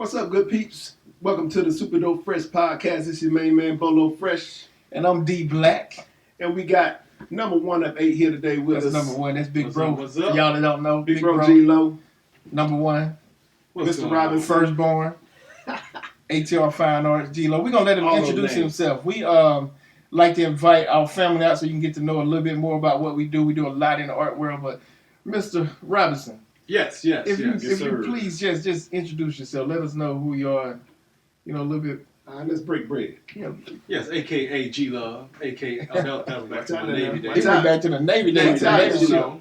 What's up, good peeps? Welcome to the SupaDopeFresh podcast. This is your main man, BoloFresche. And I'm DeBlak. And we got number 1 of 8 here today with That's us. number 1. That's Big What's Bro. up, what's up? For y'all that don't know, Big Bro G-Lo. Number 1. Mr. Robinson. Firstborn. ATR Fine Arts, G-Lo. We're going to let him All those introduce names. himself. We like to invite our family out so you can get to know a little bit more about what we do. We do a lot in the art world, but Mr. Robinson, Yes. if you sir. please just introduce yourself. Let us know who you are, a little bit. All right, let's break bread. Yes, a.k.a. G-Love, a.k.a. that was back to my Navy He days. went back to the Navy days. Navy, Navy you know.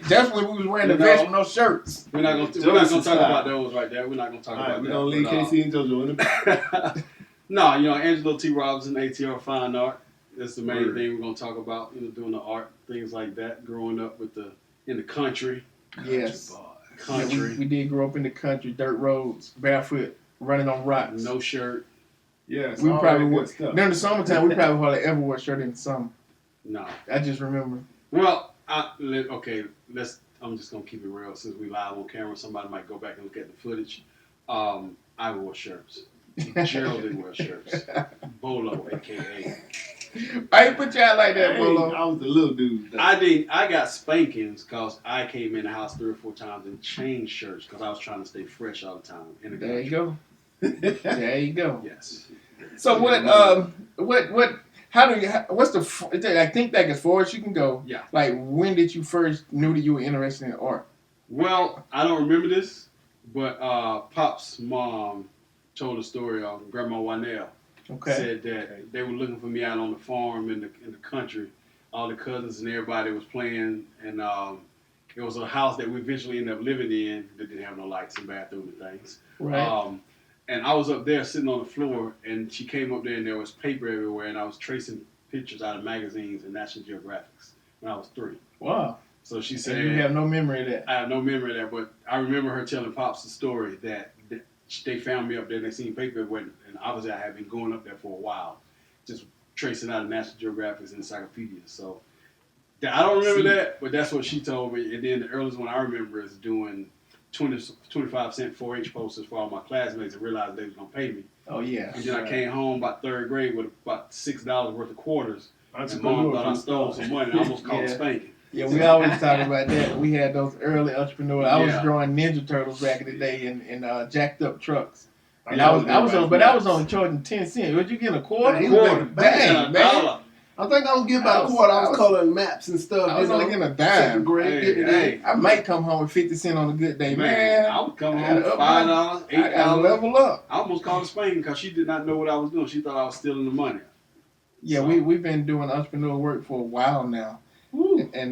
Definitely we was wearing the You know. vest with no shirts. We're not Josie gonna talk style. about those right there. We're not gonna talk All right, about we're that. going to leave but, Casey and JoJo in the back. No, Angelo T. Robinson, ATR Fine Art. That's the main Word. thing we're gonna talk about. Doing the art, things like that. Growing up in the country. Yes. Country. Yeah, we did grow up in the country, dirt roads, barefoot, running on rocks. No shirt. Yes, We all probably that wore good stuff. during the summertime. We probably hardly ever wore a shirt in the summer. No. I just remember. Well, I'm just gonna keep it real. Since we live on camera, somebody might go back and look at the footage. I wore shirts. Gerald didn't wear shirts. Bolo, aka. I ain't put you out like that, Hey, Bolo. I was the little dude. though. I got spankings because I came in the house 3 or 4 times and changed shirts because I was trying to stay fresh all the time. In the There you country. go. There you go. Yes. So what's I think back as far as you can go. Yeah. Like, when did you first knew that you were interested in art? Well, I don't remember this, but Pop's mom told a story of Grandma Wanell. Okay. Said that they were looking for me out on the farm in the country. All the cousins and everybody was playing, and it was a house that we eventually ended up living in that didn't have no lights and bathroom and things. Right. And I was up there sitting on the floor, and she came up there, and there was paper everywhere, and I was tracing pictures out of magazines and National Geographics when I was 3. Wow. So she And said, you have no memory of that. I have no memory of that, but I remember her telling Pops the story that they found me up there, they seen paper, and obviously I had been going up there for a while, just tracing out of National Geographic and encyclopedias. So I don't remember that, but that's what she told me. And then the earliest one I remember is doing 25-cent 4-H posters for all my classmates and realized they was going to pay me. Oh, yeah. And then I came home about 3rd grade with about $6 worth of quarters. And Entrepreneur Mom thought I from stole the some money and I almost caught a Yeah. spanking. Yeah, we always talk about that. We had those early entrepreneurs. I was Yeah. drawing Ninja Turtles back in the day in jacked up trucks. And know I was everybody's only charging 10 cents. Would you get a quarter? He was making Dang, man. I think I was getting about a quarter. I was coloring maps and stuff. I was only getting a dime. 2nd grade, getting it in. Hey. I might come home with 50 cents on a good day, man. I would come I home gotta up $5, I gotta $8. level up. I almost called a spanking because she did not know what I was doing. She thought I was stealing the money. Yeah, So- we've been doing entrepreneur work for a while now. Woo. And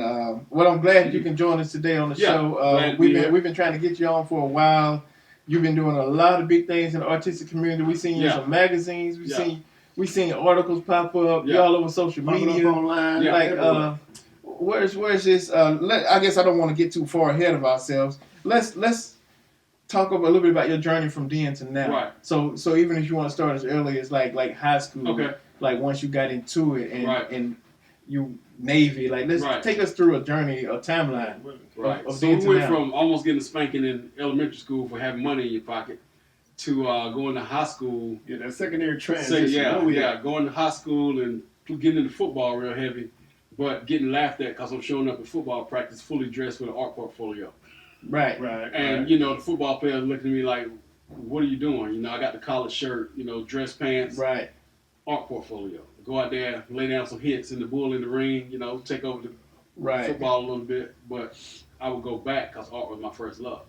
well, I'm glad you can join us today on the Yeah, show. glad to be here. We've been trying to get you on for a while. You've been doing a lot of big things in the artistic community. We've seen you in Yeah. some magazines. Yeah. We've seen articles pop up. Yeah. You're all over social Popping media. up online. Yeah. Like, where's this? I guess I don't want to get too far ahead of ourselves. Let's talk a little bit about your journey from then to now. Right. So even if you want to start as early as like high school, Okay. like once you got into it and Right. and you Navy, like let's Right. take us through a journey, a timeline. Right. Of So then we to went now. from almost getting a spanking in elementary school for having money in your pocket to going to high school. Yeah, that secondary So, transition. going to high school and getting into football real heavy, but getting laughed at because I'm showing up at football practice fully dressed with an art portfolio. Right. Right. And, the football players looking at me like, what are you doing? I got the collared shirt, dress pants, Right. art portfolio. Go out there, lay down some hits in the bull in the ring, take over the Right. football a little bit. But I would go back because art was my first love.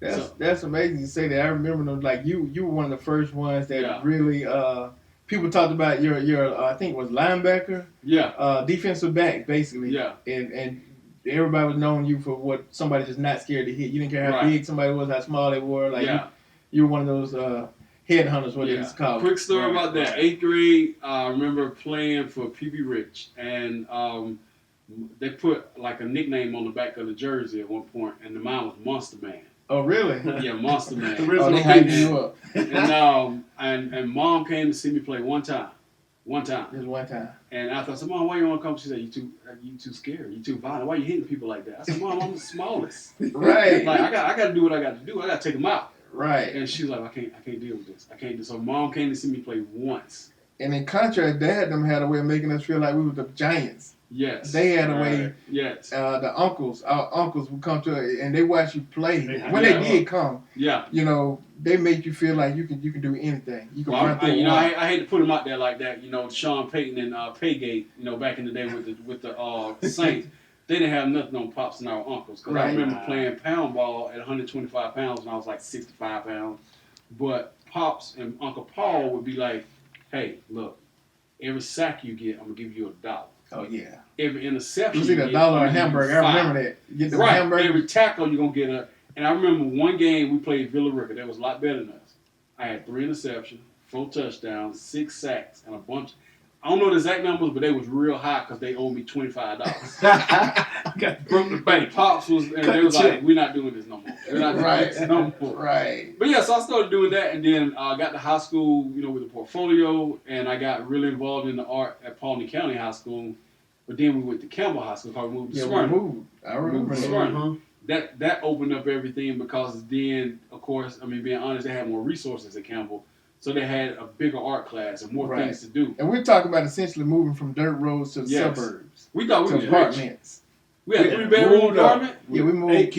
That's amazing to say that. I remember them, like you were one of the first ones that Yeah. really people talked about your I think it was linebacker, Yeah, defensive back basically. yeah, And everybody was knowing you for what somebody just not scared to hit. You didn't care how Right. big somebody was, how small they were. Like yeah. you were one of those headhunters, what they Yeah. used to call it. Quick story Right, about that. right. 8th grade, I remember playing for PB Rich, and they put like a nickname on the back of the jersey at one point, and mine was Monster Man. Oh really? Yeah, Monster The Man. Oh, original they hyped beast. you up And Mom came to see me play one time, just one time. and after I said, "Mom, why you want to come?" She said, "You too scared. You too violent. Why you hitting people like that?" I said, "Mom, I'm the smallest. Right. Like I got to do what I got to do. I got to take them out." Right. And she's like, I can't deal with this. I can't do. So mom came to see me play once. And in contrast, Dad them had a way of making us feel like we were the giants. Yes. They had a way. Yes. Our uncles would come to it and they watch you play. When Yeah. they did come, Yeah. you know, they made you feel like you can do anything. You can run through. I hate to put them out there like that. You know, Sean Payton and Paygate. You know, back in the day with the Saints, they didn't have nothing on Pops and our uncles. Because I remember playing pound ball at 125 pounds when I was like 65 pounds. But Pops and Uncle Paul would be like, "Hey, look, every sack you get, I'm gonna give you $1. Oh yeah. Every interception, you get $1 a hamburger. I remember that. You get the hamburger. Every tackle, you're gonna get a. And I remember one game we played Villa Rica. That was a lot better than us. I had 3 interceptions, 4 touchdowns, 6 sacks, and a bunch. I don't know the exact numbers, but they was real high because they owed me $25. Broke the bank. Pops was, and they was like, "We're not doing this no more. We're not doing this no more." Right. But yeah, so I started doing that, and then I got to high school, you know, with a portfolio, and I got really involved in the art at Paulding County High School. But then we went to Campbell High School because we moved to Smyrna. I remember to that. Smyrna. That opened up everything because then, of course, I mean, being honest, they had more resources at Campbell. So they had a bigger art class and more things to do. And we're talking about essentially moving from dirt roads to the suburbs. We thought we were apartments. We had a 3-bedroom apartment. Yeah, we moved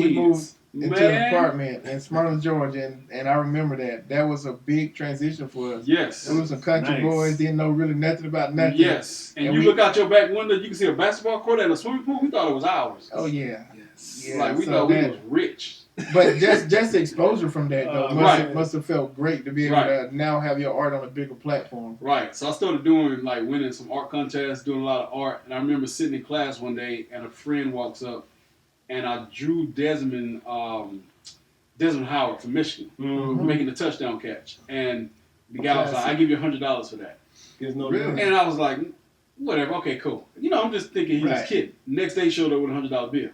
into an apartment in Smyrna, Georgia, and I remember that. That was a big transition for us. Yes. It was some country boys, didn't know really nothing about nothing. Yes. And you look out your back window, you can see a basketball court and a swimming pool. We thought it was ours. Oh, yeah. Yes. Like, we thought we was rich. But just the exposure from that, though, must have felt great to be able to now have your art on a bigger platform. Right. So I started doing, like, winning some art contests, doing a lot of art. And I remember sitting in class one day, and a friend walks up, and I drew Desmond Howard from Michigan, making the touchdown catch. And the guy was like, "I give you $100 for that." Really? And I was like, "Whatever, okay, cool." You know, I'm just thinking he's a kid. Next day, he showed up with a $100 bill.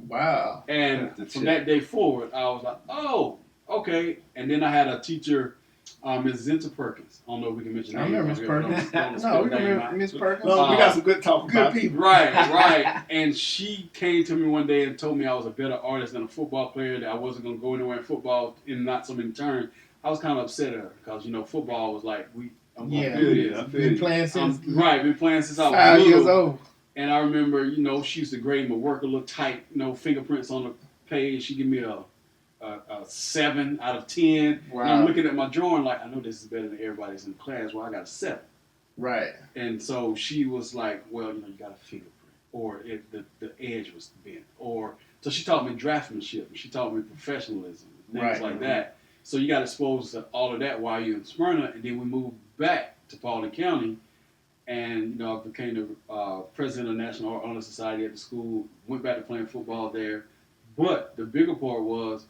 Wow. And from that day forward, I was like, "Oh, okay." And then I had a teacher, Ms. Zinta Perkins. I don't know if we can mention names. I remember Miss Perkins. No, we can remember Miss Perkins. No, we got some good talk about people. Right. And she came to me one day and told me I was a better artist than a football player, that I wasn't going to go anywhere in football in not so many turns. I was kind of upset at her because, you know, football was like, I'm going to do this. Been playing since been playing since I was 5 years old. And I remember, you know, she used to grade my work a little tight, you know, fingerprints on the page. She give me a 7 out of 10. Wow. And I'm looking at my drawing like, I know this is better than everybody's in the class. Well, I got a 7. Right. And so she was like, well, you know, you got a fingerprint. Or the edge was bent. So she taught me draftsmanship. She taught me professionalism. Things like that. So you got exposed to all of that while you're in Smyrna. And then we moved back to Paulding County. And, you know, I became the president of the National Art Honor Society at the school. Went back to playing football there. But the bigger part was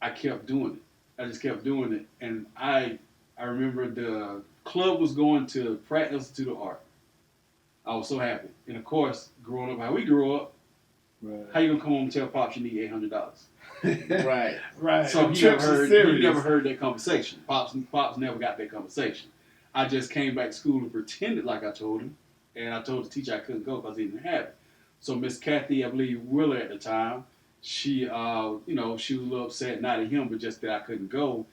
I kept doing it. I just kept doing it. And I remember the club was going to Pratt Institute of Art. I was so happy. And, of course, growing up how we grew up, how you going to come home and tell Pops you need $800? Right. So he never heard that conversation. Pops never got that conversation. I just came back to school and pretended like I told him, and I told the teacher I couldn't go because he didn't have it. So Miss Kathy, I believe Willer at the time, she was a little upset, not at him, but just that I couldn't go,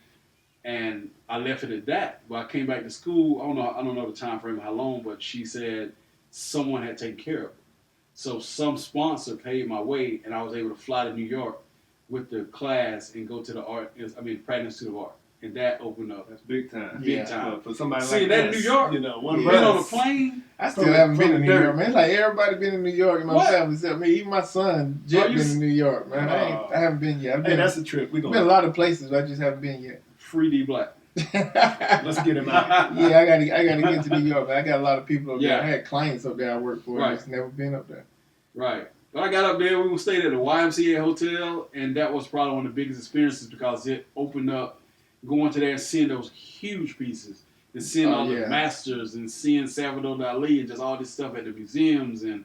and I left it at that. But I came back to school. I don't know the time frame, how long, but she said someone had taken care of it. So some sponsor paid my way, and I was able to fly to New York with the class and go to the Pratt Institute of Art. And that opened up. That's big time. Big time. For somebody seeing like that in New York, you know, being on a plane. I still haven't been in New York, man. It's like everybody been in New York in my family except me. Even my son, Jet, been in New York, man. I haven't been yet. That's a trip. We've been a lot of places, but I just haven't been yet. Free DeBlak. Let's get him out. Yeah, I gotta get to New York. I got a lot of people up there. I had clients up there I work for. Right. Just never been up there. Right. But I got up there. We stayed at the YMCA hotel, and that was probably one of the biggest experiences because it opened up. Going to there and seeing those huge pieces and seeing all the masters and seeing Salvador Dali and just all this stuff at the museums and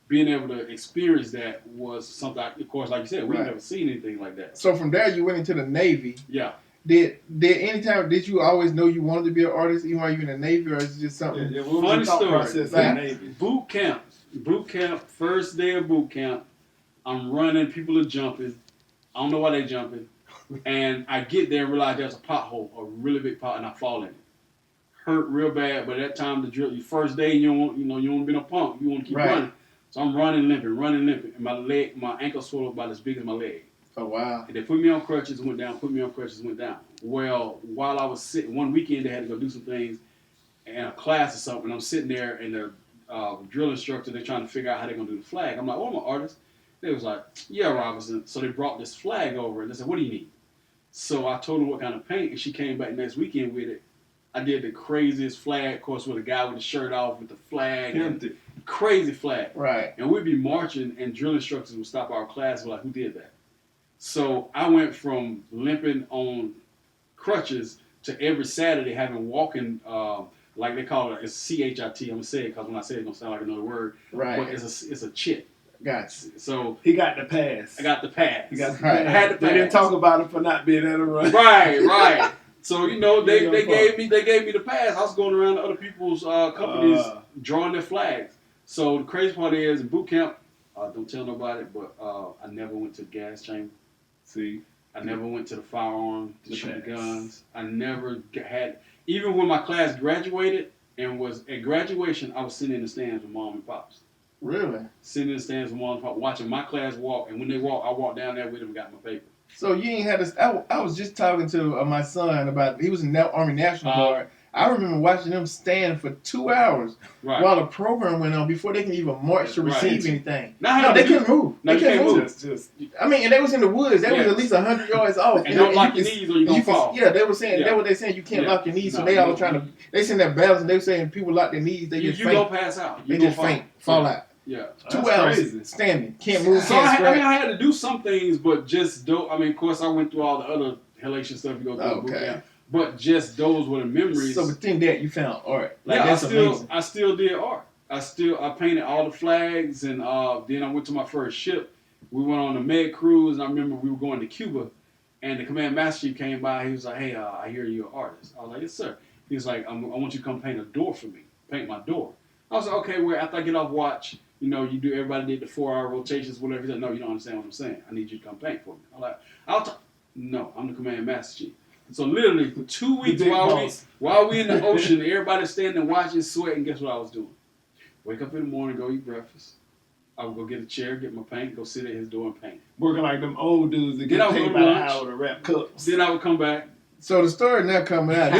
being able to experience that was something, of course, like you said, we've never seen anything like that. So from there, you went into the Navy. Yeah. Did you always know you wanted to be an artist even while you were in the Navy, or is it just something? Funny story. Boot camp, first day of boot camp, I'm running, people are jumping. I don't know why they jumping. And I get there and realize there's a pothole, a really big pot, and I fall in it. Hurt real bad, but at that time the drill, your first day, you don't want to be no punk. You want to keep running. So I'm running limping, and my ankle swelled about as big as my leg. Oh wow! And they put me on crutches, went down. Put me on crutches, went down. Well, while I was sitting, one weekend they had to go do some things in a class or something. And I'm sitting there, and the drill instructor, they're trying to figure out how they're gonna do the flag. I'm like, "Oh, I'm an artist." They was like, "Yeah, Robinson." So they brought this flag over, and they said, "What do you need?" So I told them what kind of paint, and she came back next weekend with it. I did the craziest flag, of course, with a guy with the shirt off with the flag, and crazy flag. Right. And we'd be marching, and drill instructors would stop our class and be like, "Who did that?" So I went from limping on crutches to every Saturday having walking, like they call it, it's CHIT. I'm gonna say it because when I say it, it's gonna sound like another word. Right. But it's a chit. Gotcha. So he got the pass. I got the pass. He got the Right. pass. I had the pass. They didn't talk about it for not being able to run. Right. So they gave me the pass. I was going around to other people's companies drawing their flags. So the crazy part is in boot camp, don't tell nobody, but I never went to the gas chamber. See, I never went to the firearm to shoot the guns. I never had, even when my class graduated and was at graduation, I was sitting in the stands with mom and pops. Really? Sitting in the stands with mom and pops, watching my class walk, and when they walk, I walked down there with them and got my paper. So you ain't had this. I was just talking to my son about. He was in the Army National Guard. I remember watching them stand for 2 hours while the program went on before they can even march to receive anything. No, they couldn't move. No, they couldn't move. Just, I mean, and they was in the woods. They was at least 100 yards off. And don't lock your knees or you're going to fall. Yeah, they were saying, that's what they saying, you can't lock your knees. So they all trying to, they send that balance and they were saying people lock their knees, they just faint. You don't pass out. They just faint, fall out. Yeah. 2 hours standing, can't move, so can't scratch. I had to do some things, but just I mean, of course, I went through all the other hellacious stuff you go through. Okay. But just those were the memories. So within that, you found art. Like, yeah, that's amazing. I still did art. I painted all the flags, and then I went to my first ship. We went on a med cruise, and I remember we were going to Cuba, and the command master chief came by. He was like, "Hey, I hear you're an artist." I was like, "Yes, sir." He was like, "I want you to come paint a door for me. Paint my door." I was like, "Okay." Well, after I get off watch, you know, everybody did the 4-hour rotations, whatever. He said, "No, you don't understand what I'm saying. I need you to come paint for me." I'm like, "No, I'm the command master chief." So literally for 2 weeks while we in the ocean, everybody standing watching, sweating. Guess what I was doing? Wake up in the morning, go eat breakfast. I would go get a chair, get my paint, go sit at his door and paint. Working like them old dudes that get paid by the hour to wrap cups. Then I would come back. So the story now coming out.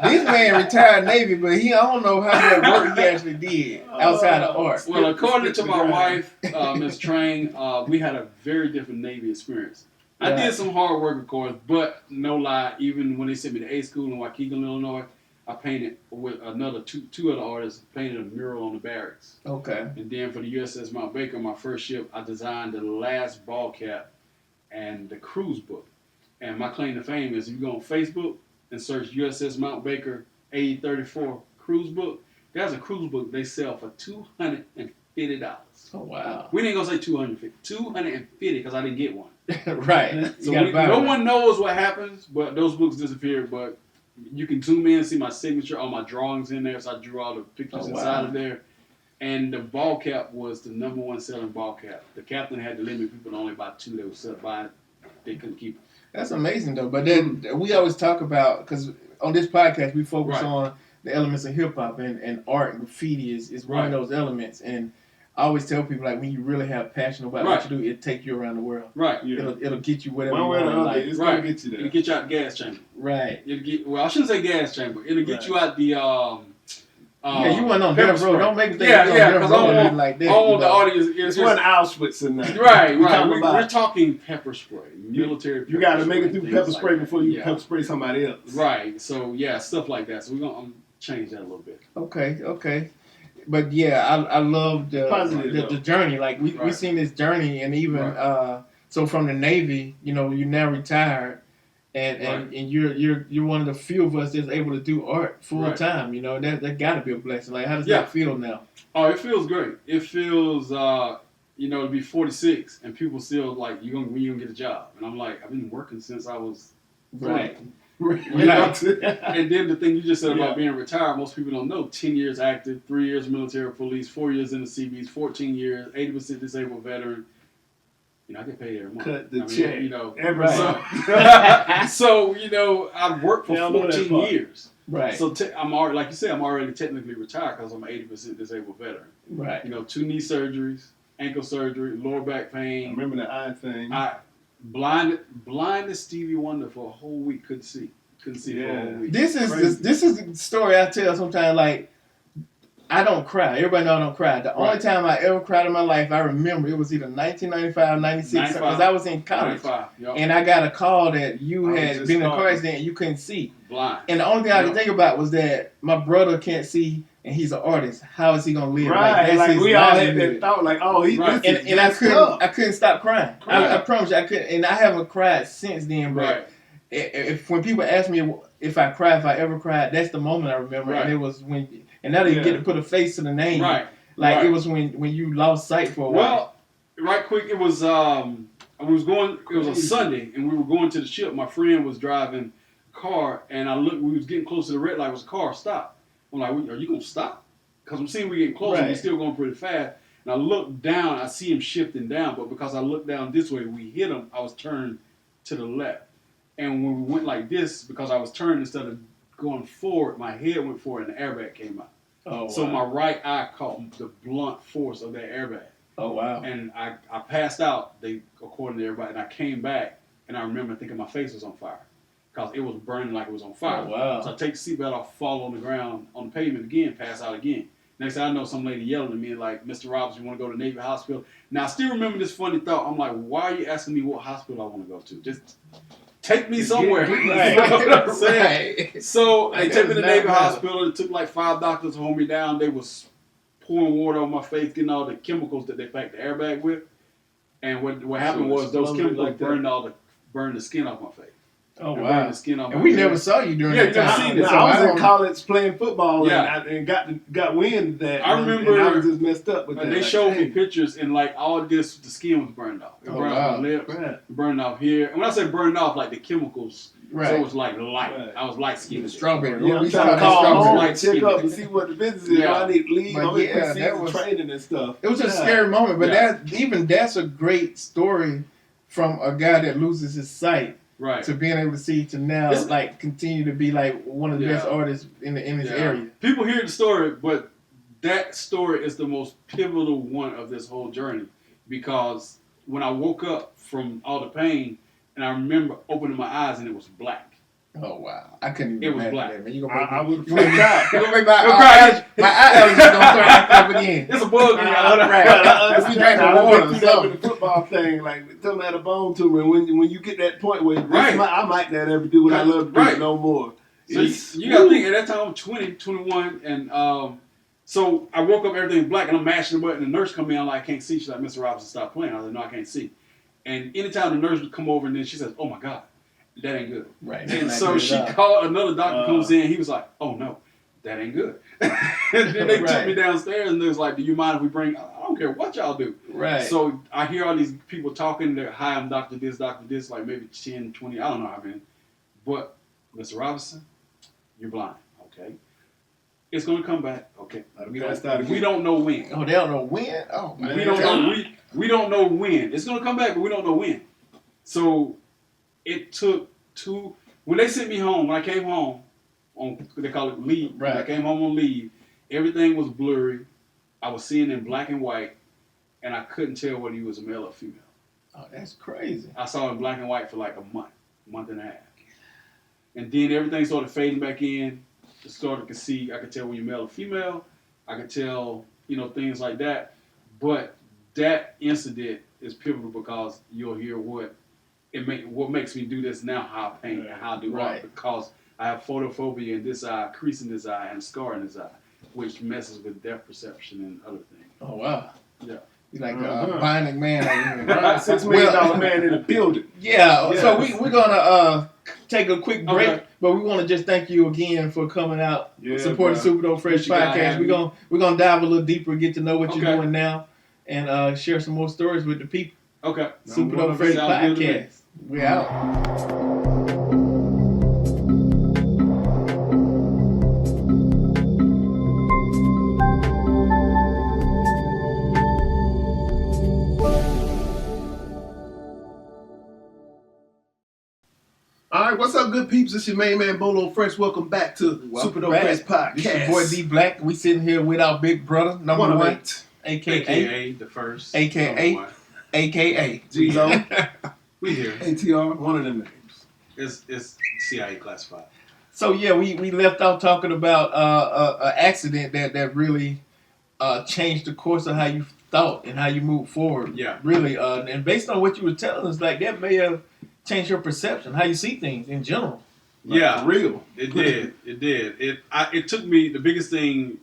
This man retired Navy, but I don't know how much work he actually did outside of art. Well, according to my wife, Ms. Train, we had a very different Navy experience. I did some hard work, of course, but no lie, even when they sent me to A school in Waukegan, Illinois, I painted with two other artists, painted a mural on the barracks. Okay. And then for the USS Mount Baker, my first ship, I designed the last ball cap and the cruise book. And my claim to fame is if you go on Facebook and search USS Mount Baker 8034 cruise book, there's a cruise book they sell for $250. Oh, wow. We didn't go say $250 because I didn't get one. Right. So no one knows what happens, but those books disappeared. But you can zoom in and see my signature, all my drawings in there. So I drew all the pictures inside of there. And the ball cap was the #1 selling ball cap. The captain had to limit people to only buy 2 that was buying. They couldn't keep them. That's amazing, though. But then we always talk about, because on this podcast we focus on the elements of hip hop, and art and graffiti is one of those elements. And I always tell people, like, when you really have passion about what you do, it'll take you around the world. Right. Yeah. It'll get you whatever you want. It's gonna get you there. It'll get you out the gas chamber. Right. I shouldn't say gas chamber. It'll get you out the yeah, you went on death row. Don't make me think because I want like that. I want the audience. It's one Auschwitz in there. Right. We're talking pepper spray, military. You got to make it through pepper spray before you pepper spray somebody else. Right. So stuff like that. So we're gonna change that a little bit. Okay. But yeah, I love the journey. Like we seen this journey, and even so from the Navy, you know, you're now retired. And you're one of the few of us that's able to do art full time. You know, that got to be a blessing. Like, how does that feel now? Oh, it feels great. It feels to be 46 and people still like when you gonna get a job, and I'm like, I've been working since I was 40. Right. And then the thing you just said about being retired, most people don't know. 10 years active, 3 years military police, 4 years in the Seabees, 14 years, 80% disabled veteran. I get paid every month. Cut the check. Every month. So, I've worked for 14 years. Right. So I'm already, like you said, I'm already technically retired because I'm an 80% disabled veteran. Right. 2 knee surgeries, ankle surgery, lower back pain. I remember the eye thing. Blind as Stevie Wonder for a whole week. Couldn't see for a whole week. This is the story I tell sometimes. Like, I don't cry. Everybody know I don't cry. The only time I ever cried in my life, I remember it was either 1995, 96, because I was in college. And I got a call that you had been in a car accident and you couldn't see. Blind. And the only thing I could think about was that my brother can't see and he's an artist. How is he gonna live? Right. Like we all had that thought, like, oh, he right. And I couldn't stop crying. I promise you, I couldn't, and I haven't cried since then. But when people ask me if I ever cried, that's the moment I remember. Right. And it was when, and now that you get to put a face to the name, right? Like it was when you lost sight for a while. Well, right quick, it was it was a Sunday, and we were going to the ship. My friend was driving a car, and I looked. We was getting close to the red light. It was a car stopped. I'm like, are you gonna stop? Because I'm seeing we getting close, and we're still going pretty fast. And I look down, I see him shifting down, but because I looked down this way, we hit him. I was turned to the left, and when we went like this, because I was turned instead of going forward, my head went forward, and the airbag came out. Oh, wow. So my right eye caught the blunt force of that airbag. Oh, wow. And I passed out, according to everybody, and I came back, and I remember thinking my face was on fire because it was burning like it was on fire. Oh, wow. So I take the seatbelt off, fall on the ground, on the pavement again, pass out again. Next thing I know, some lady yelling at me like, Mr. Roberts, you want to go to Navy Hospital? Now, I still remember this funny thought. I'm like, why are you asking me what hospital I want to go to? Just take me somewhere. Right. You know what I'm saying? Right. So they took me to Navy Hospital. It took like 5 doctors to hold me down. They was pouring water on my face, getting all the chemicals that they packed the airbag with. And what happened was those chemicals burned the skin off my face. Oh, wow. The skin off and we never saw you during that time. Yeah, you never seen it. So I was in college playing football and got wind of that. I remember. And I was just messed up with that. They showed me pictures and like all this, the skin was burned off. It burned off my lips, burned off here. And when I say burned off, like the chemicals, so it was like light. Right. I was light skinned. Strawberry. Yeah, I'm trying to call home and check up and see what the business is. I need to leave. I'm in training and stuff. It was a scary moment, but that's a great story from a guy that loses his sight. Right. To being able to see to now like continue to be like one of the best artists in his area. People hear the story, but that story is the most pivotal one of this whole journey because when I woke up from all the pain and I remember opening my eyes and it was black. Oh wow! I couldn't even. It was black. That, man. You I would have freaked out. You're gonna make my eye allergies gonna start acting up again. It's a bug in your If you drank the water, with the football thing, like tell me had a bone tumor, and when you get that point where I might not ever do what I love to do no more. So you got to think at that time I'm 20, 21, and so I woke up everything black, and I'm mashing the button. And the nurse come in, I'm like, I can't see. She's like, Mr. Robinson, stop playing. I was like, no, I can't see. And anytime the nurse would come over, and then she says, oh my God. That ain't good. Right. And so she called, another doctor comes in, he was like, oh no, that ain't good. And then they took me downstairs and they was like, do you mind if we bring, I don't care what y'all do. Right. So I hear all these people talking, they're, hi, I'm doctor this, like maybe 10, 20, I don't know how many. But Mr. Robinson, you're blind, okay? It's going to come back, okay? We don't know when. Oh, they don't know when? Oh, man. We don't know when. It's going to come back, but we don't know when. So it took when they sent me home, when I came home, they call it leave. Right. When I came home on leave, everything was blurry. I was seeing in black and white, and I couldn't tell whether he was a male or female. Oh, that's crazy. I saw him in black and white for like a month and a half. And then everything started fading back in. I could tell when you're male or female. I could tell, things like that. But that incident is pivotal because you'll hear what makes me do this now, how I paint, how I do art, because I have photophobia in this eye, crease in this eye, and a scar in this eye, which messes with depth perception and other things. Oh, wow. Yeah. He's like a binding man. $6 million man in the building. Yeah, so we're going to take a quick break, but we want to just thank you again for coming out, supporting SupaDopeFresh podcast. We're gonna dive a little deeper, get to know what you're doing now, and share some more stories with the people. Okay. SupaDopeFresh podcast. We out. All right, what's up, good peeps? It's your main man, BoloFresche. Welcome back to SupaDopeFresh Podcast. This your boy DeBlak. We sitting here with our big brother, number one, AKA the first, AKA G-Zone. We here. ATR, one of them names. It's CIA classified. So yeah, we left off talking about an accident that really changed the course of how you thought and how you moved forward. Yeah. Really, and based on what you were telling us, like that may have changed your perception, how you see things in general. Like, for real. It did. It did. It took me. The biggest thing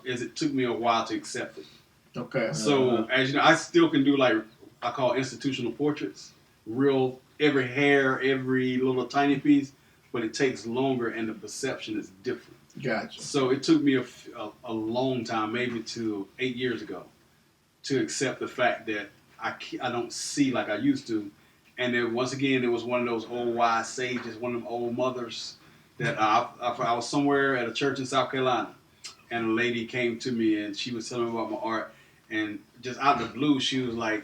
is it took me a while to accept it. Okay. So as you know, I still can do like I call institutional portraits, real every hair, every little tiny piece, but it takes longer and the perception is different. Gotcha. So it took me a long time, maybe to 8 years ago, to accept the fact that I don't see like I used to. And then once again, it was one of those old wise sages, one of them old mothers that I was somewhere at a church in South Carolina, and a lady came to me and she was telling me about my art, and just out of the blue, she was like,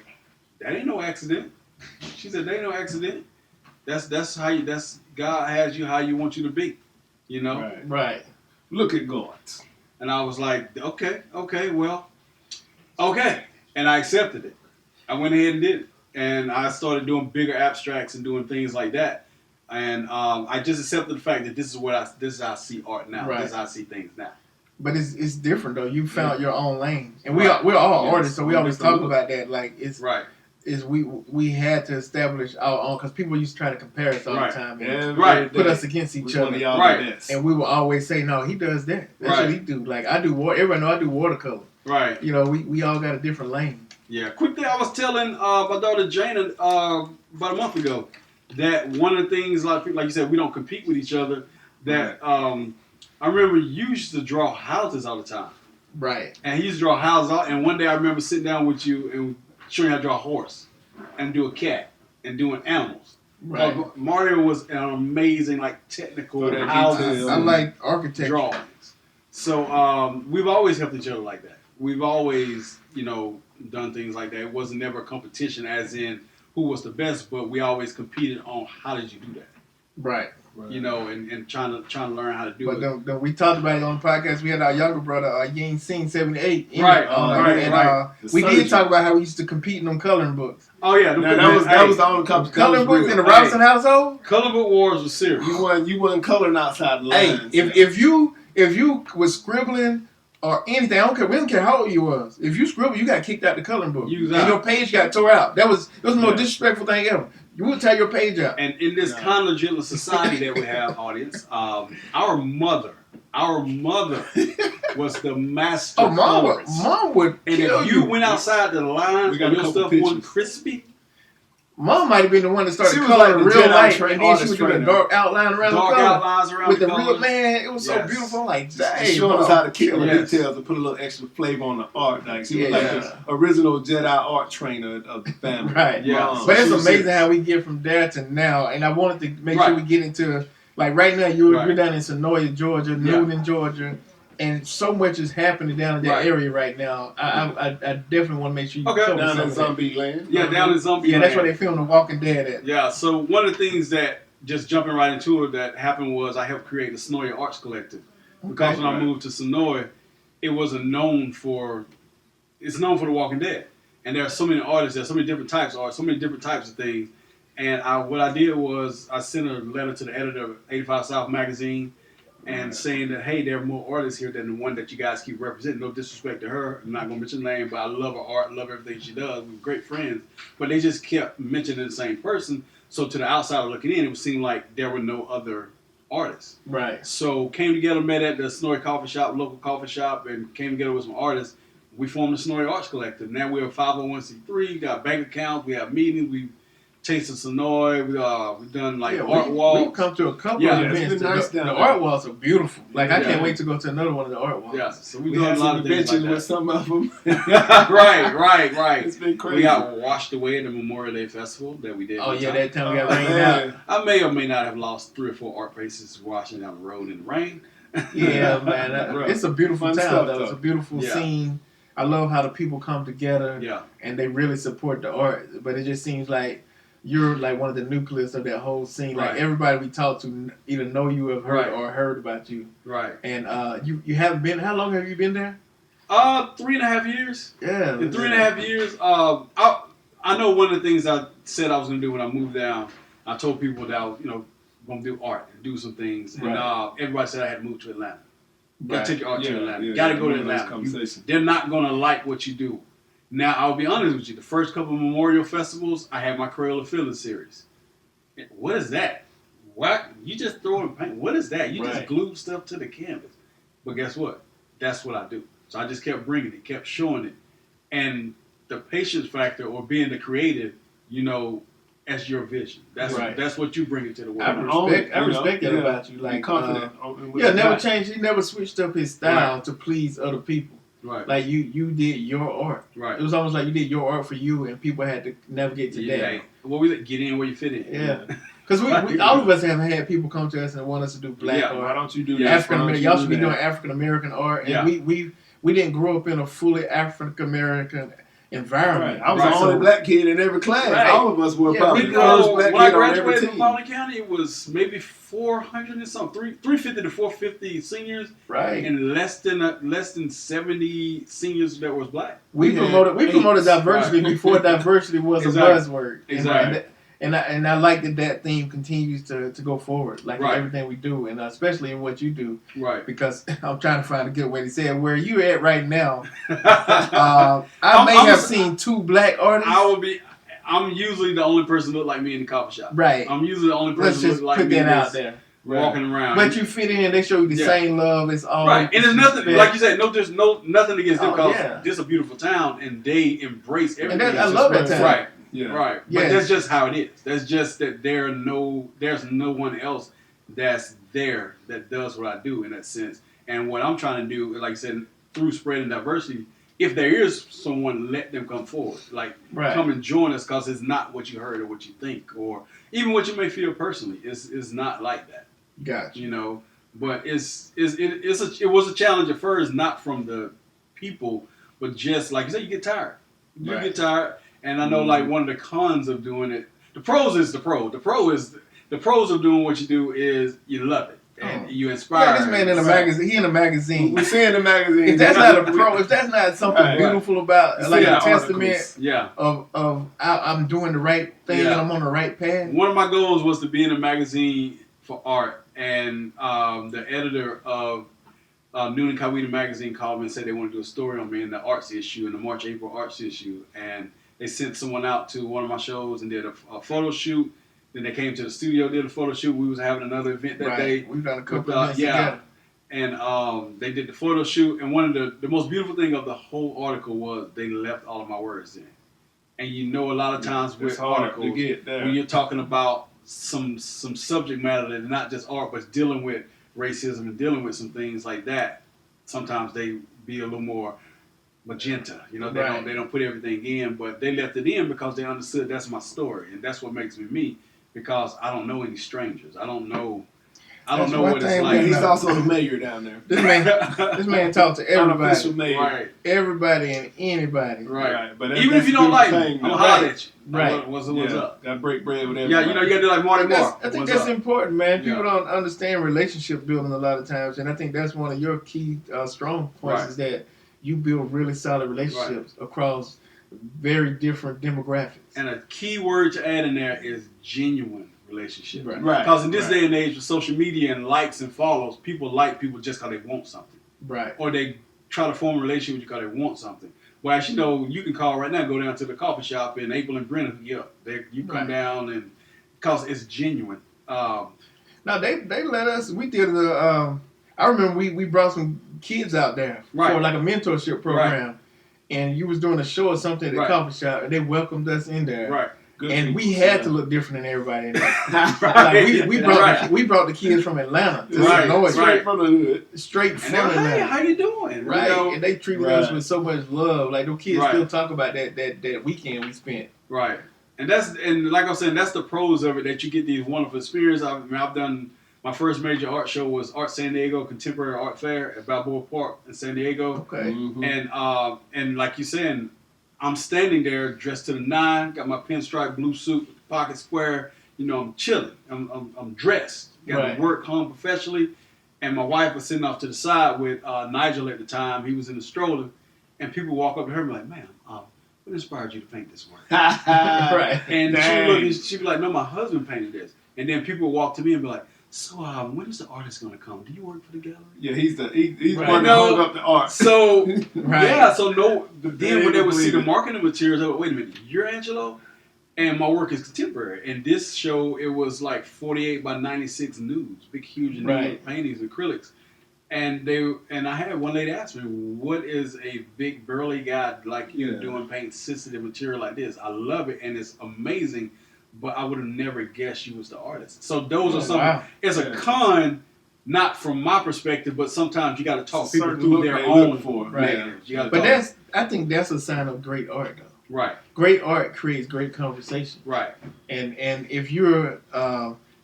"That ain't no accident." She said, "That ain't no accident. That's how you. That's God has you how you want you to be, you know." Right. Look at God. And I was like, okay, well, okay. And I accepted it. I went ahead and did it. And I started doing bigger abstracts and doing things like that. And I just accepted the fact that this is how I see art now. Right. This is how I see things now. But it's different though. You found your own lane, and we're all artists, so we always talk about that. Like it's right. Is we had to establish our own, because people used to try to compare us all the time and put us against each other. Right. And we will always say, no, he does that. That's what he do. Like I do everybody know I do watercolor. Right. You know, we all got a different lane. Yeah. Quick thing I was telling my daughter Jana about a month ago that one of the things like you said, we don't compete with each other. That I remember you used to draw houses all the time. Right. And he used to draw houses and one day I remember sitting down with you and showing you how to draw a horse and do a cat and doing animals. Right. Mario was an amazing, like, technical houses. I like architecture drawings. So we've always helped each other like that. We've always, done things like that. It wasn't never a competition as in who was the best, but we always competed on how did you do that. Right. And trying to learn how to do it. But we talked about it on the podcast. We had our younger brother, you ain't seen 78. Right. We did talk about how we used to compete in them coloring books. Oh yeah, that was the only competition. Coloring books in the Robinson household. Coloring book wars was serious. You wasn't coloring outside the lines. Hey, if you was scribbling or anything, I don't care. We don't care how old you was. If you scribble, you got kicked out the coloring book. And your page got tore out. It was the most disrespectful thing ever. You would tear your page out. And in this kind of legitimate society that we have, audience, our mother was the master. Oh, mom would. And kill if you went outside the lines and your stuff pictures. wasn't crispy, Mom might have been the one that started she was coloring like the real Jedi light, and then she would do the trainer. dark outline around the color. outlines around with the the real colors. man. It was so beautiful. I'm like, dang, showing us how to kill the Yes. details and put a little extra flavor on the art. Like she was like Yeah. the original Jedi art trainer of the family. Right. Yeah. Mom. But it's She was amazing serious. how we get from there to now. And I wanted to make sure we get into, like right now, you're down in Sonoya, Georgia, Newton, Georgia. And so much is happening down in that area right now. I definitely want to make sure you cover down some in of that. Zombie Land. Yeah, down in Zombie Yeah, Land. that's where they filmed The Walking Dead at. Yeah, so one of the things that, just jumping right into it, that happened was I helped create the Sonoya Arts Collective. Because when I moved to Sonoya, it wasn't known for, it's known for The Walking Dead. And there are so many artists, there's so many different types of art, so many different types of things. And what I did was I sent a letter to the editor of 85 South magazine and saying that, hey, there are more artists here than the one that you guys keep representing. No disrespect to her. I'm not going to mention her name, but I love her art, love everything she does. We're great friends. But they just kept mentioning the same person. So to the outsider looking in, it would seem like there were no other artists. Right. So came together, met at the Sonoya coffee shop, local coffee shop, and came together with some artists. We formed the Sonoya Arts Collective. Now we're a 501c3, got bank accounts, we have meetings, we tasted Sonoya, we've done art walks. We've come to a couple of events. The art walls are beautiful. Like I can't wait to go to another one of the art walls. Yeah, so we had done a lot of things like with some of them. right. It's been crazy. We got washed away at the Memorial Day Festival that we did. Oh yeah, that time we got rained man. out. I may or may not have lost 3 or 4 art pieces washing down the road in the rain. Yeah, man. It's a beautiful Fun town, stuff, though. It's a beautiful Yeah. scene. I love how the people come together Yeah. and they really support the art. But it just seems like you're like one of the nucleus of that whole scene. Like Right. everybody we talk to either know you have heard Right. or heard about you. Right. And you haven't been. How long have you been there? 3.5 years. Yeah. In 3.5 years, I know one of the things I said I was going to do when I moved down. I told people that I was, going to do art and do some things, and everybody said I had to move to Atlanta. Got to take your art to Atlanta. Yeah, Got to go to Atlanta. They're not going to like what you do. Now, I'll be honest with you. The first couple of memorial festivals, I had my Crayola Feeling series. What is that? What? You just throw in paint. What is that? You just glue stuff to the canvas. But guess what? That's what I do. So I just kept bringing it, kept showing it. And the patience factor or being the creative, as your vision. That's what you bring it to the world. I respect that about you. Like, confident. Never changed. He never switched up his style to please other people. Right. Like you did your art. Right. It was almost like you did your art for you, and people had to navigate to that. Well, we get in where you fit in. Yeah. Because we all of us have had people come to us and want us to do black art. Why don't you do African American? Y'all should be doing African American art. And we didn't grow up in a fully African American environment. I was the only black kid in every class. All of us were probably the first black when I kid on every graduated team. from Baldwin County, it was maybe 400 and something, 350 to 450 seniors, and less than 70 seniors that was black. We promoted diversity before diversity was a buzzword. Exactly. And I like that theme continues to go forward, like in everything we do, and especially in what you do. Right. Because I'm trying to find a good way to say it. Where you at right now? I may have seen two black artists. I'm usually the only person that look like me in the coffee shop. Right. I'm usually the only person that look like me. Let's just put that out there. Walking around. But you fit in. They show you the same love. It's all right. And there's nothing, like you said, there's nothing against them because this is a beautiful town and they embrace everything. And I love that town. Right. Yeah. Right. But that's just how it is. That's just that there's no one else that's there that does what I do in that sense. And what I'm trying to do, like I said, through spreading diversity, if there is someone, let them come forward. Like, come and join us because it's not what you heard or what you think or even what you may feel personally. It's not like that. Gotcha. But it was a challenge at first, not from the people, but just like you said, you get tired. You get tired. And I know, like, one of the cons of doing it, the pros is the pro. The pros of doing what you do is you love it and you inspire. Yeah, this man in a magazine. He in a magazine. We see in the magazine. If that's not a pro, if that's not something beautiful about, like a testament of I'm doing the right thing and I'm on the right path. One of my goals was to be in a magazine for art, and the editor of Noon and Kawita magazine called me and said they want to do a story on me in the arts issue, in the March-April arts issue, and they sent someone out to one of my shows and did a photo shoot. Then they came to the studio, did a photo shoot. We was having another event that day. We've done a couple of events together. And they did the photo shoot. And one of the most beautiful thing of the whole article was they left all of my words in. And a lot of times with articles, when you're talking about some subject matter that's not just art, but dealing with racism and dealing with some things like that, sometimes they be a little more magenta, they don't put everything in, but they left it in because they understood that's my story, and that's what makes me because I don't know any strangers. I don't know what it's like. He's also the mayor down there. This man talked to everybody, mayor. Everybody and anybody, right? But even if you don't like me, I'm holler at you. Right? What's up? Got to break bread with everybody. Yeah, you got to do like Marty Moore. I think that's important, man. People don't understand relationship building a lot of times, and I think that's one of your key strong points is that you build really solid relationships across very different demographics. And a key word to add in there is genuine relationship. Right. Because in this day and age with social media and likes and follows, people like people just because they want something. Right. Or they try to form a relationship with you because they want something. Well, as you know, you can call right now, go down to the coffee shop in April and Brennan hook you up. You come down and because it's genuine. Now they let us. We did I remember we brought some kids out there for like a mentorship program, and you was doing a show or something at the coffee shop, and they welcomed us in there. Right. Good and we had to look different than everybody in there. Like we brought the kids from Atlanta to Illinois, straight from the hood, straight from Atlanta. Hey, how you doing? Right, and they treated us with so much love. Like those kids still talk about that weekend we spent. Right, and like I was saying, that's the pros of it, that you get these wonderful experiences. I've done. My first major art show was Art San Diego Contemporary Art Fair at Balboa Park in San Diego. Okay. And like you saying, I'm standing there dressed to the nine, got my pinstripe blue suit, pocket square. You know, I'm chilling. I'm dressed. Got to work home professionally. And my wife was sitting off to the side with Nigel at the time. He was in the stroller. And people walk up to her and be like, "Ma'am, what inspired you to paint this work?" Right. And she'd be like, "No, my husband painted this." And then people would walk to me and be like, "So, when is the artist going to come? Do you work for the gallery?" Yeah, he's the one that hung up the art. So, then when they would see the marketing materials, they would, "Wait a minute, you're Angelo?" And my work is contemporary. And this show, it was like 48 by 96 nudes, big, huge nude paintings, acrylics. And I had one lady ask me, "What is a big burly guy like you doing paint sensitive material like this?" I love it and it's amazing, but I would have never guessed you was the artist. So those are some. Wow. It's a con, not from my perspective, but sometimes you got to talk people through their own negatives. But I think that's a sign of great art, though. Right. Great art creates great conversation. Right. And if you're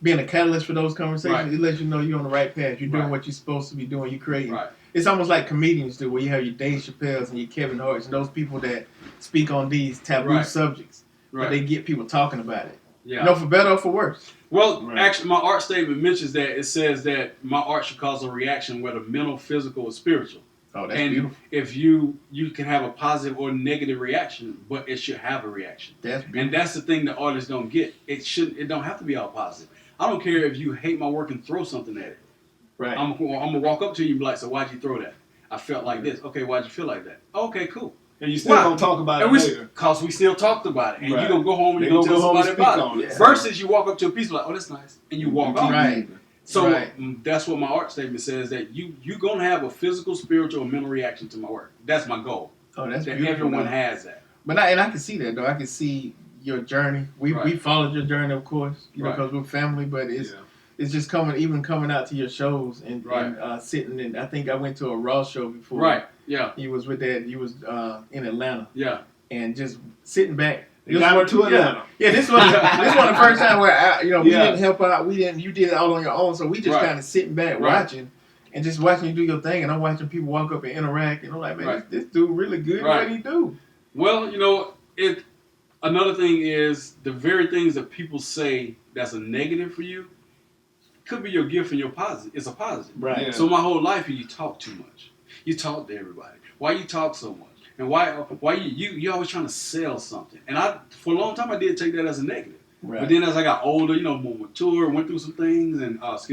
being a catalyst for those conversations, it lets you know you're on the right path. You're doing what you're supposed to be doing. You're creating. Right. It's almost like comedians do, where you have your Dave Chappelle's and your Kevin Hart's and those people that speak on these taboo subjects. But they get people talking about it. Yeah. You know, for better or for worse. Well, actually, my art statement mentions that. It says that my art should cause a reaction, whether mental, physical, or spiritual. Oh, that's beautiful. If you can have a positive or negative reaction, but it should have a reaction. That's beautiful. And that's the thing that artists don't get. It don't have to be all positive. I don't care if you hate my work and throw something at it. Right. I'm gonna walk up to you and be like, "So why'd you throw that?" "I felt like this." "Okay, why'd you feel like that?" "Okay, cool." And you still gonna talk about it later. Because we still talked about it. And you're going to go home and you're going to tell somebody about it. Yeah. Versus you walk up to a piece like, "Oh, that's nice." And you walk off. Right. So that's what my art statement says, that you're going to have a physical, spiritual, or mental reaction to my work. That's my goal. Oh, that's that beautiful. Everyone has that. But I can see that, though. I can see your journey. We followed your journey, of course, because we're family, but it's just coming out to your shows and sitting in. I think I went to a Raw show before. Right. Yeah. He was with that. He was in Atlanta. Yeah. And just sitting back. You got to Atlanta. Yeah. This was the first time where we didn't help out. You did it all on your own. So we just kind of sitting back watching. And just watching you do your thing, and I'm watching people walk up and interact, and I'm like, man, this dude really good. What he do? Well, another thing is the very things that people say that's a negative for you could be your gift and your positive. It's a positive. Right. Yeah. So my whole life, you talk too much. You talk to everybody. Why you talk so much? And why you always trying to sell something? And for a long time I did take that as a negative. Right. But then as I got older, more mature, went through some things, and of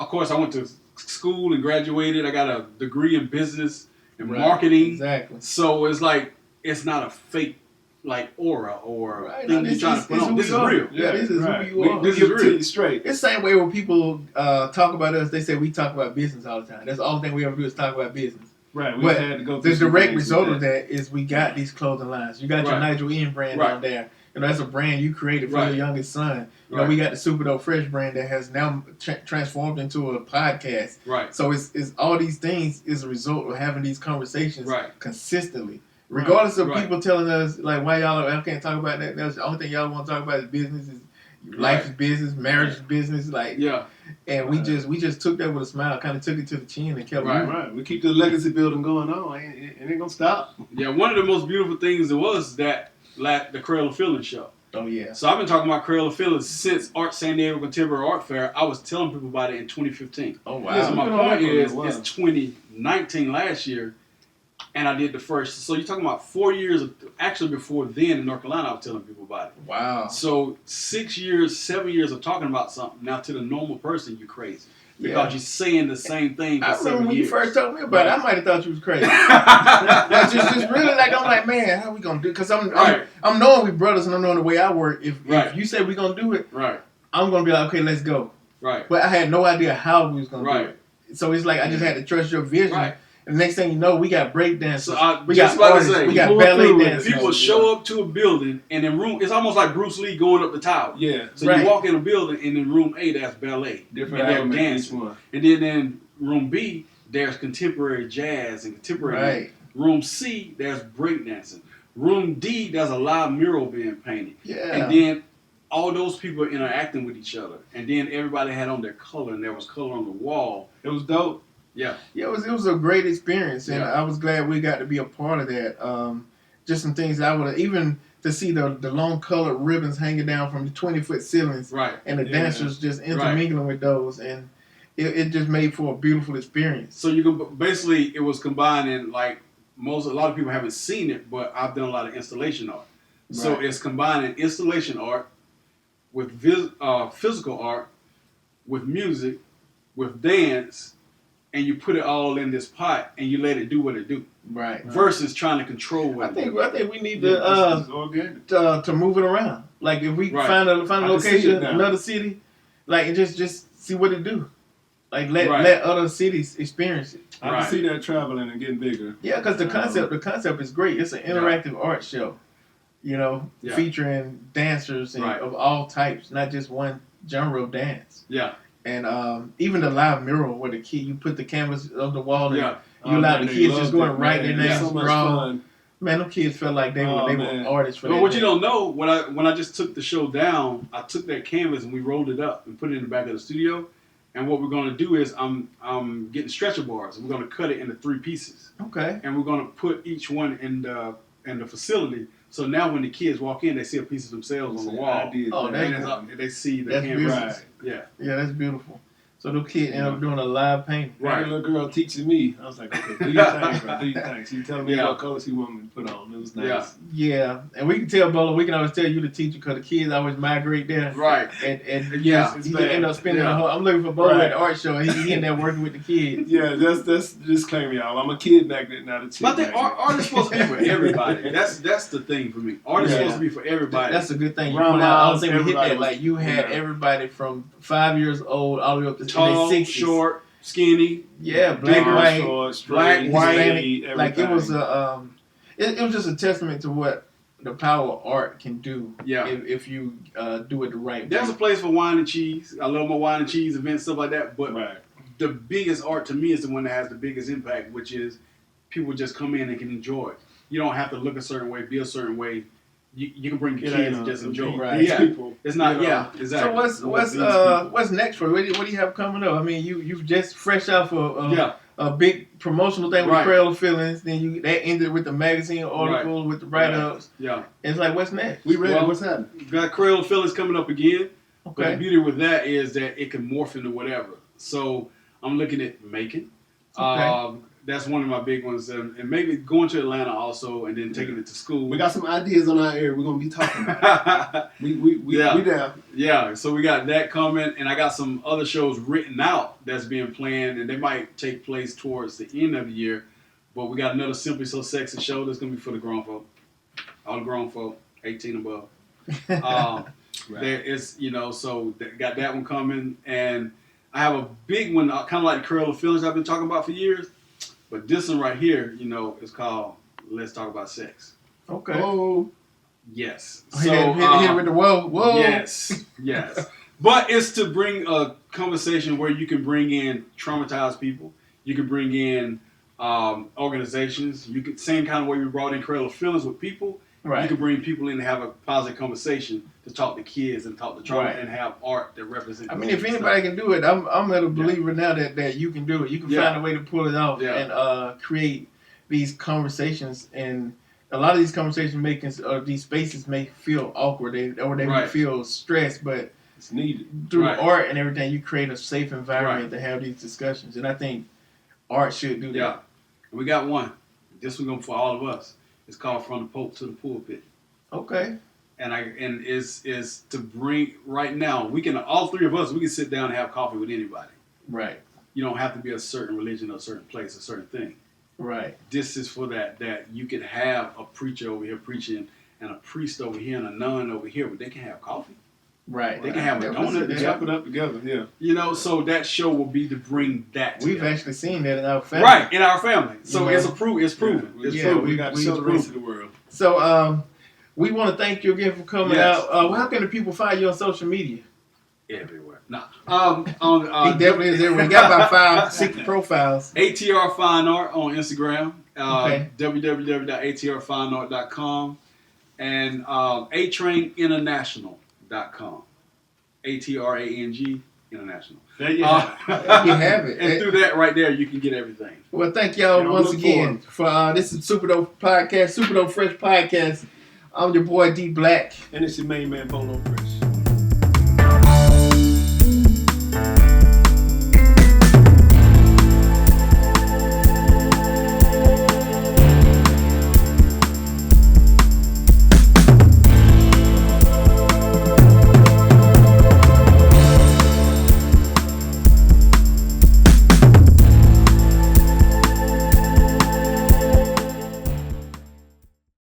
course I went to school and graduated. I got a degree in business and marketing. Exactly. So it's like it's not a fake aura or thing you're trying to put on. This is real. Yeah, this is who you are. This is real. Straight. It's the same way when people talk about us. They say we talk about business all the time. That's the only thing we ever do is talk about business. Right. But had to go through the direct result of that is we got these clothing lines. You got your Nigel Ian brand on there. That's a brand you created for your youngest son. We got the SupaDopeFresh brand that has now transformed into a podcast. Right. So it's all these things is a result of having these conversations consistently. Regardless of people telling us, why y'all can't talk about that. That's the only thing y'all want to talk about is business. Life is business, marriage is business. And we just took that with a smile, kind of took it to the chin and kept moving. Right. We keep the legacy building going on. It ain't going to stop. Yeah, one of the most beautiful things was that the Cradle of Feelings show. Oh, yeah. So I've been talking about Cradle of Feelings since Art San Diego Contemporary Art Fair. I was telling people about it in 2015. Oh, wow. So my point is, it's 2019 last year, and I did the first. So you're talking about 4 years, actually before then in North Carolina, I was telling people about it. Wow. So 6 years, 7 years of talking about something. Now to the normal person, you're crazy. Because you're saying the same thing for 7 years. I remember when you first told me about it, I might have thought you was crazy. just really I'm like, man, how we going to do it? Because I'm knowing we brothers and I'm knowing the way I work. If you say we going to do it, I'm going to be like, okay, let's go. Right. But I had no idea how we was going to do it. So it's like I just had to trust your vision. Right. And the next thing you know, we got break dancers. So we got artists, we got ballet dancers. People show up to a building, and in room, it's almost like Bruce Lee going up the tower. Yeah. So you walk in a building, and in room A, that's ballet. Different and dancing. And then in room B, there's contemporary jazz and contemporary. Right. Room C, there's break dancing. Room D, there's a live mural being painted. Yeah. And then all those people are interacting with each other. And then everybody had on their color, and there was color on the wall. It was dope. Yeah. Yeah, it was a great experience, and I was glad we got to be a part of that. Just some things that I would have, even to see the long colored ribbons hanging down from the 20-foot ceilings, right, and the dancers just intermingling with those, and it just made for a beautiful experience. So you can basically, it was combining like a lot of people haven't seen it, but I've done a lot of installation art. Right. So it's combining installation art with physical art, with music, with dance, and you put it all in this pot and you let it do what it do. Right. Versus trying to control what I think we need to move it around. Like if we find a location, another city, like and just see what it do. Like let other cities experience it. I can see that traveling and getting bigger. Yeah, because the concept is great. It's an interactive art show, featuring dancers of all types, not just one genre of dance. Yeah. And even the live mural where you put the canvas on the wall and you allow the kids just going right in there and draw. Man, them kids felt like they were artists for that. But what you don't know, when I just took the show down, I took that canvas and we rolled it up and put it in the back of the studio. And what we're going to do is I'm getting stretcher bars. And we're going to cut it into 3 pieces. Okay. And we're going to put each one in the facility. So now when the kids walk in, they see a piece of themselves on the wall. And they see the canvas. Right. Yeah. Yeah, that's beautiful. So the kid ended up doing a live painting. Right. That little girl teaching me. I was like, okay, do your thing, bro. Do your thing. She telling me what colors she wanted me to put on. It was nice. Yeah. And we can tell Bolo, we can always tell you the teacher because the kids always migrate there. Right. And he end up spending the whole. I'm looking for Bolo at the art show. And he in there working with the kids. Yeah, that's disclaimer, y'all. I'm a kid magnet, not a chick. But I think art is supposed to be for everybody. That's the thing for me. Art is supposed to be for everybody. That's a good thing. I don't think we hit that. Like you had everybody from 5 years old all the way up to tall, 60s. Short, skinny, black, white, black, white. Like it was it was just a testament to what the power of art can do. Yeah. If you do it the right way. There's a place for wine and cheese. I love my wine and cheese events, stuff like that. But the biggest art to me is the one that has the biggest impact, which is people just come in and can enjoy it. You don't have to look a certain way, be a certain way. You can bring your kids and just enjoy. Right. Yeah. People, it's not. Exactly. So what's next for you? What do you have coming up? I mean, you just fresh out for a big promotional thing with Cradle of Feelings. Then that ended with the magazine article with the write-ups. Yeah. It's like, what's next? We ready? What's happening? Got Cradle of Feelings coming up again. Okay. But the beauty with that is that it can morph into whatever. So I'm looking at making. Okay. That's one of my big ones, and maybe going to Atlanta also, and then taking it to school. We got some ideas on our air. We're gonna be talking about. We down. Yeah, so we got that coming, and I got some other shows written out that's being planned, and they might take place towards the end of the year. But we got another Simply So Sexy show that's gonna be for the grown folk, all the grown folk, 18 above. There is, so got that one coming, and I have a big one, kind of like the Curl of Feelings I've been talking about for years. But this one right here, is called Let's Talk About Sex. Okay. Oh. Yes. So hit with the whoa. Yes. But it's to bring a conversation where you can bring in traumatized people. You can bring in organizations. You can same kind of way we brought in Cradle of Feelings with people. Right. You can bring people in to have a positive conversation, to talk to kids and talk to trauma and have art that represents. I mean, if anybody can do it, I'm a believer now that you can do it. You can find a way to pull it off and create these conversations. And a lot of these conversations these spaces may feel awkward or they may feel stressed, but it's needed. Through art and everything, you create a safe environment to have these discussions. And I think art should do that. Yeah. We got one. This one's going for all of us. It's called From the Pope to the Pulpit. Okay. And is to bring right now. We can all 3 of us. We can sit down and have coffee with anybody. Right. You don't have to be a certain religion, or a certain place, a certain thing. Right. This is for that you could have a preacher over here preaching and a priest over here and a nun over here, but they can have coffee. Right. They can have a donut. They chop it up together. Yeah. So that show will be to bring that. We've actually seen that in our family. Right, in our family. So it's proven. It's proven. We got to show the rest of the world. So we want to thank you again for coming out. How can the people find you on social media? Everywhere. Nah. He definitely is everywhere. He got about 5-6 profiles. ATR Fine Art on Instagram. www.atrfineart.com and atraininternational.com. ATRANG International. There you have it. You have it. And through that right there, you can get everything. Well, thank y'all once again for this is SupaDope Podcast, SupaDopeFresh Podcast. I'm your boy DeBlak. And it's your main man, BoloFresche.